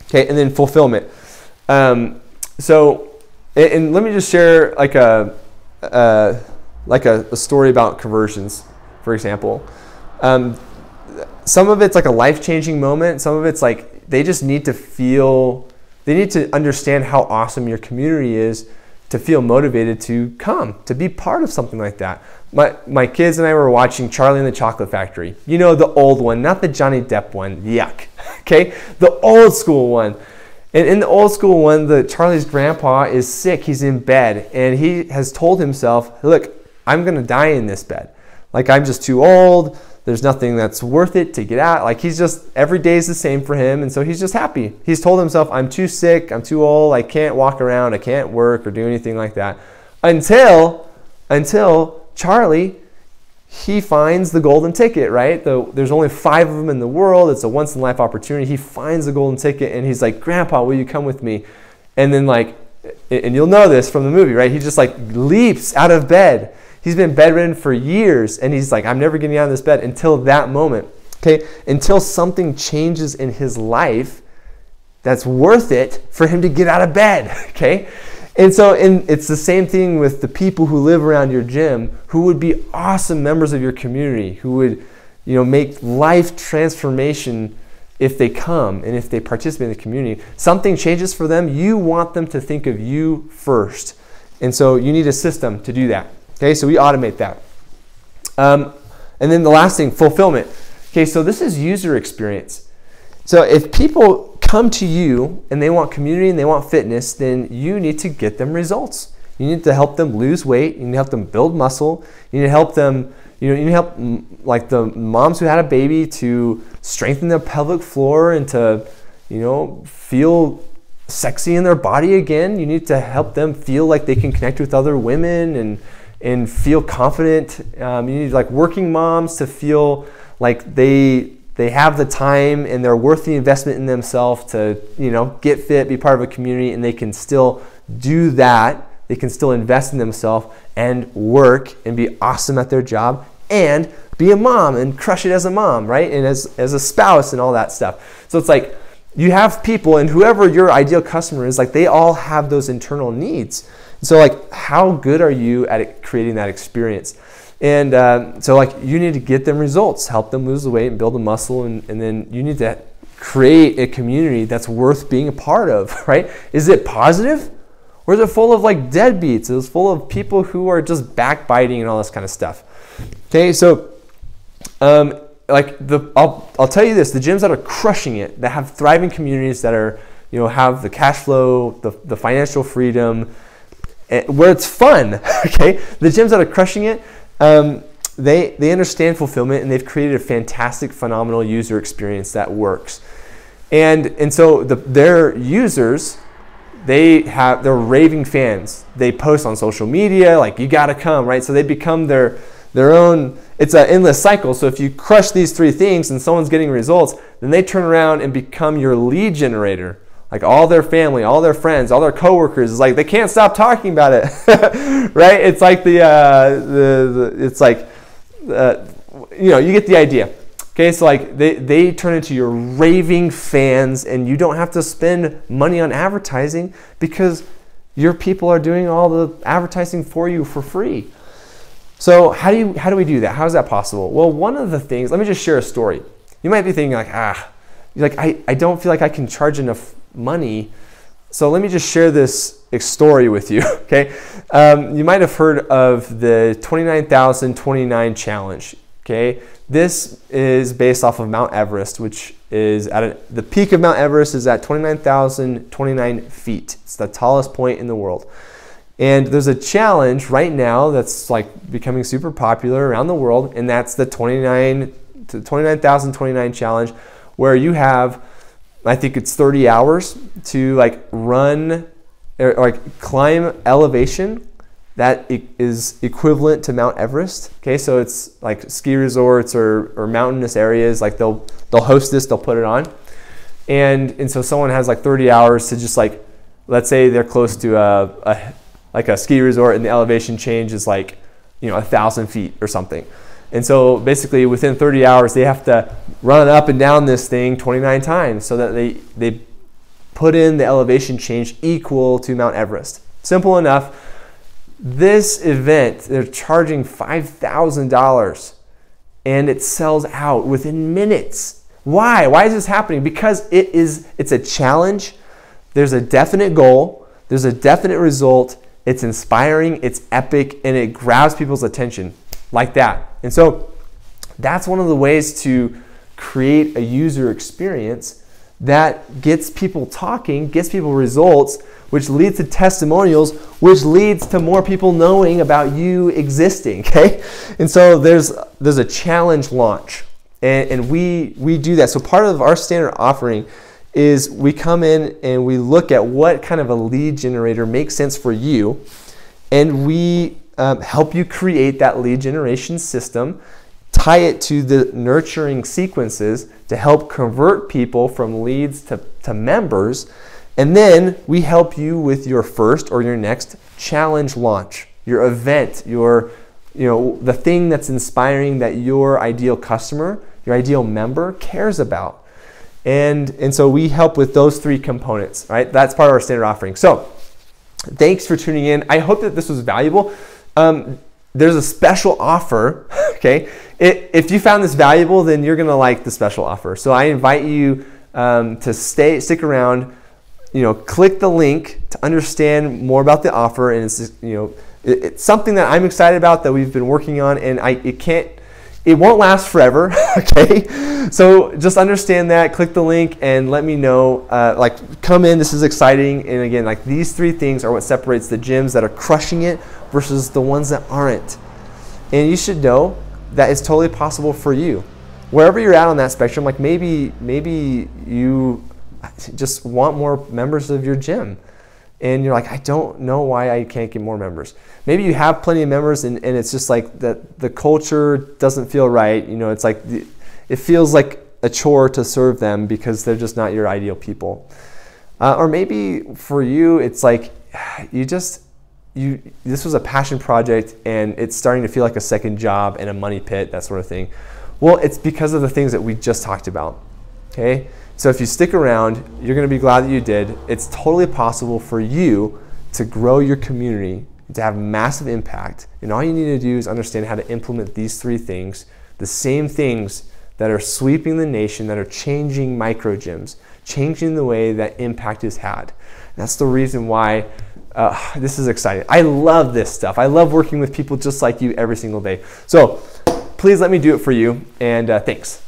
Okay, and then fulfillment. So, and let me just share like a story about conversions, for example. Some of it's like a life-changing moment. Some of it's like they just need to feel, they need to understand how awesome your community is to feel motivated to come, to be part of something like that. My kids and I were watching Charlie and the Chocolate Factory. You know, the old one, not the Johnny Depp one. Yuck. Okay, the old school one. And in the old school one, Charlie's grandpa is sick. He's in bed, and he has told himself, look, I'm going to die in this bed. Like, I'm just too old. There's nothing that's worth it to get out. Like, he's just, every day is the same for him, and so he's just happy. He's told himself, I'm too sick, I'm too old, I can't walk around, I can't work or do anything like that. Until Charlie, he finds the golden ticket, right? There's only 5 of them in the world. It's a once-in-a-life opportunity. He finds the golden ticket, and he's like, Grandpa, will you come with me? And then, like, and you'll know this from the movie, right? He just, like, leaps out of bed. He's been bedridden for years, and he's like, I'm never getting out of this bed until that moment, okay? Until something changes in his life that's worth it for him to get out of bed, okay? And so it's the same thing with the people who live around your gym, who would be awesome members of your community, who would, you know, make life transformation if they come and if they participate in the community. Something changes for them. You want them to think of you first. And so you need a system to do that. Okay, so we automate that. And then the last thing, fulfillment. Okay, so this is user experience. So if people come to you and they want community and they want fitness, then you need to get them results. You need to help them lose weight. You need to help them build muscle. You need to help them, you need to help like the moms who had a baby to strengthen their pelvic floor and to, feel sexy in their body again. You need to help them feel like they can connect with other women and feel confident. You need like working moms to feel like they have the time and they're worth the investment in themselves to, get fit, be part of a community, and they can still do that. They can still invest in themselves and work and be awesome at their job and be a mom and crush it as a mom, right? And as a spouse and all that stuff. So it's like you have people, and whoever your ideal customer is, like they all have those internal needs. So like, how good are you at creating that experience? And so like you need to get them results, help them lose the weight and build the muscle, and then you need to create a community that's worth being a part of, right? Is it positive? Or is it full of like deadbeats? Is it full of people who are just backbiting and all this kind of stuff? Okay, so I'll tell you this: the gyms that are crushing it, that have thriving communities, that are have the cash flow, the financial freedom, where it's fun. Okay, the gyms that are crushing it, they understand fulfillment, and they've created a fantastic, phenomenal user experience that works. And so their users, they're raving fans. They post on social media like, you gotta come, right? So they become their own. It's an endless cycle. So if you crush these 3 things and someone's getting results, then they turn around and become your lead generator. Like all their family, all their friends, all their coworkers is like, they can't stop talking about it, right? It's like you get the idea. Okay, so like they turn into your raving fans, and you don't have to spend money on advertising because your people are doing all the advertising for you for free. So how do we do that? How is that possible? Well, one of the things, let me just share a story. You might be thinking like, I don't feel like I can charge enough money. So let me just share this story with you, okay? You might have heard of the 29,029 challenge, okay? This is based off of Mount Everest, which is the peak of Mount Everest is at 29,029 feet. It's the tallest point in the world. And there's a challenge right now that's like becoming super popular around the world, and that's the 29,029 challenge, where you have, I think it's 30 hours to like run or like climb elevation that is equivalent to Mount Everest. Okay, so it's like ski resorts or mountainous areas, like they'll host this, they'll put it on. And so someone has like 30 hours to just like, let's say they're close to a ski resort and the elevation change is like, 1,000 feet or something. And so basically within 30 hours, they have to run up and down this thing 29 times so that they put in the elevation change equal to Mount Everest. Simple enough. This event, they're charging $5,000 and it sells out within minutes. Why? Why is this happening? Because it's a challenge. There's a definite goal. There's a definite result. It's inspiring, it's epic, and it grabs people's attention like that. And so that's one of the ways to create a user experience that gets people talking, gets people results, which leads to testimonials, which leads to more people knowing about you existing, okay? And so there's a challenge launch, and we do that. So part of our standard offering is we come in and we look at what kind of a lead generator makes sense for you, and we help you create that lead generation system, tie it to the nurturing sequences to help convert people from leads to members. And then we help you with your first or your next challenge launch, your event, the thing that's inspiring that your ideal customer, your ideal member cares about. And so we help with those three components, right? That's part of our standard offering. So thanks for tuning in. I hope that this was valuable. There's a special offer, okay? If you found this valuable, then you're gonna like the special offer. So I invite you to stick around. Click the link to understand more about the offer, and it's something that I'm excited about that we've been working on, and it won't last forever, okay? So just understand that, click the link and let me know, come in, this is exciting. And again, these three things are what separates the gyms that are crushing it versus the ones that aren't. And you should know that it's totally possible for you. Wherever you're at on that spectrum, maybe you just want more members of your gym, and you're like, I don't know why I can't get more members. Maybe you have plenty of members and it's just like that the culture doesn't feel right. It's like it feels like a chore to serve them because they're just not your ideal people. Or maybe for you, it's like this was a passion project and it's starting to feel like a second job and a money pit, that sort of thing. Well, it's because of the things that we just talked about, okay? So if you stick around, you're gonna be glad that you did. It's totally possible for you to grow your community, to have massive impact. And all you need to do is understand how to implement these three things, the same things that are sweeping the nation, that are changing micro gyms, changing the way that impact is had. And that's the reason why this is exciting. I love this stuff. I love working with people just like you every single day. So please let me do it for you, and thanks.